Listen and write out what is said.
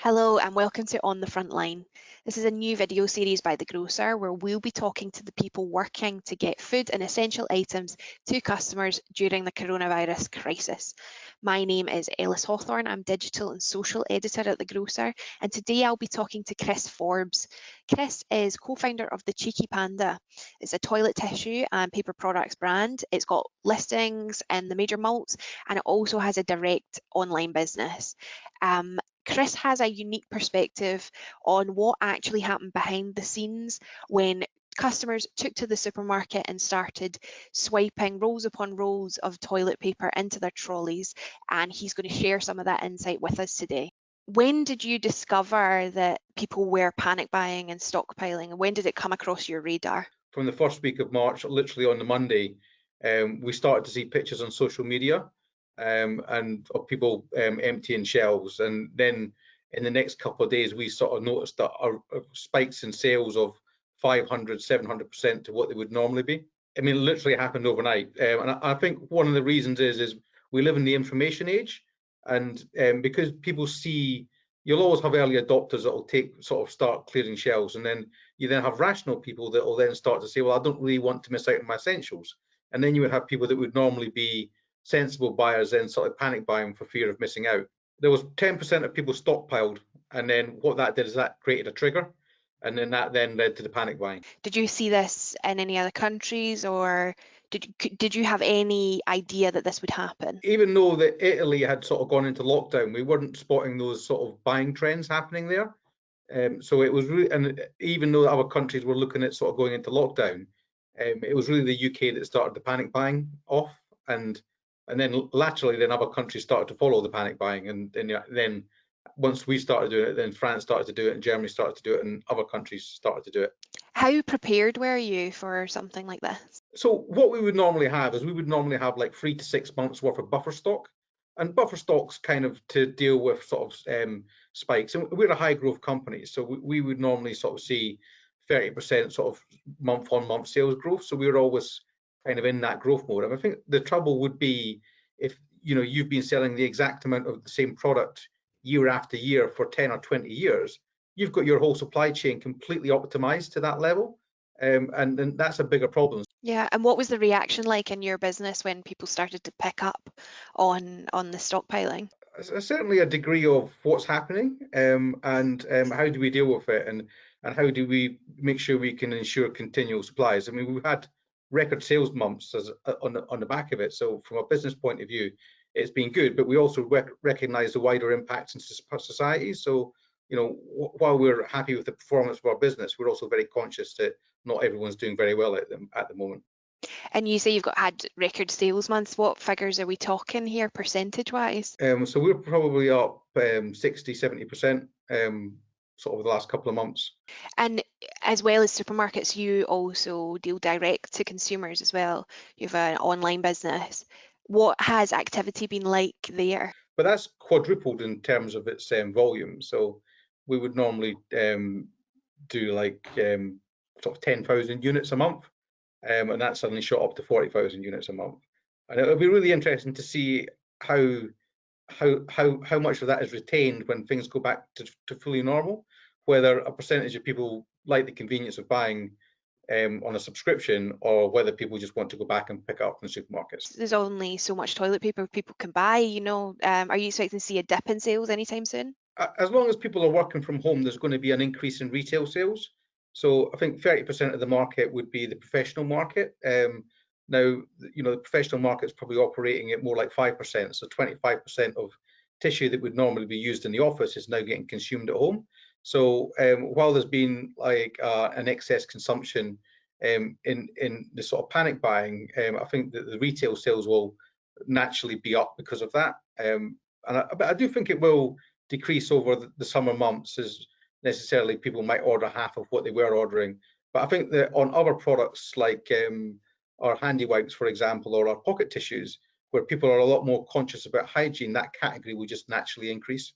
Hello and welcome to On the Frontline. This is a new video series by the Grocer where we'll be talking to the people working to get food and essential items to customers during the coronavirus crisis. My name is Ellis Hawthorne. I'm digital and social editor at the Grocer, and today I'll be talking to Chris Forbes. Chris is co-founder of the Cheeky Panda. It's a toilet tissue and paper products brand. It's got listings in the major malts and it also has a direct online business. Chris has a unique perspective on what actually happened behind the scenes when customers took to the supermarket and started swiping rolls upon rolls of toilet paper into their trolleys, and he's going to share some of that insight with us today. When did you discover that people were panic buying and stockpiling, and when did it come across your radar? From the first week of March, literally on the Monday, we started to see pictures on social media and of people emptying shelves. And then in the next couple of days, we sort of noticed that our spikes in sales of 500, 700% to what they would normally be. I mean, it literally happened overnight. And I think one of the reasons is we live in the information age. And because people see, you'll always have early adopters that will start clearing shelves, and then you then have rational people that will then start to say, well, I don't really want to miss out on my essentials. And then you would have people that would normally be sensible buyers then sort of panic buying for fear of missing out. There was 10% of people stockpiled, and then what that did is that created a trigger, and then that then led to the panic buying. Did you see this in any other countries, or did you have any idea that this would happen? Even though that Italy had sort of gone into lockdown, we weren't spotting those sort of buying trends happening there. So it was really, and even though other countries were looking at sort of going into lockdown, it was really the UK that started the panic buying off, and then laterally, then other countries started to follow the panic buying, and then once we started doing it, then France started to do it, and Germany started to do it, and other countries started to do it. How prepared were you for something like this? So what we would normally have is we would normally have like 3 to 6 months worth of buffer stock, and buffer stock's kind of to deal with sort of spikes. And we're a high growth company, so we would normally sort of see 30% sort of month on month sales growth. So we were always kind of in that growth mode. And I think the trouble would be if you've been selling the exact amount of the same product year after year for 10 or 20 years, you've got your whole supply chain completely optimized to that level. And then that's a bigger problem. Yeah, and what was the reaction like in your business when people started to pick up on the stockpiling? Certainly a degree of what's happening, and how do we deal with it, and how do we make sure we can ensure continual supplies. I mean, we've had record sales months on the back of it, so from a business point of view, it's been good, but we also recognize the wider impacts in society. So while we're happy with the performance of our business, we're also very conscious that not everyone's doing very well at the moment. And you say you've had record sales months. What figures are we talking here, percentage wise? So we're probably up 60, 70% sort of the last couple of months. And as well as supermarkets, you also deal direct to consumers as well. You have an online business. What has activity been like there? But that's quadrupled in terms of its volume. So we would normally do like sort of 10,000 units a month, and that suddenly shot up to 40,000 units a month. And it'll be really interesting to see how much of that is retained when things go back to fully normal, whether a percentage of people like the convenience of buying on a subscription, or whether people just want to go back and pick it up from the supermarkets. There's only so much toilet paper people can buy, Are you expecting to see a dip in sales anytime soon? As long as people are working from home, there's going to be an increase in retail sales. So I think 30% of the market would be the professional market. Now, the professional market is probably operating at more like 5%. So 25% of tissue that would normally be used in the office is now getting consumed at home. So while there's been like an excess consumption in the sort of panic buying, I think that the retail sales will naturally be up because of that. But I do think it will decrease over the summer months, as necessarily people might order half of what they were ordering. But I think that on other products like our handy wipes, for example, or our pocket tissues, where people are a lot more conscious about hygiene, that category will just naturally increase.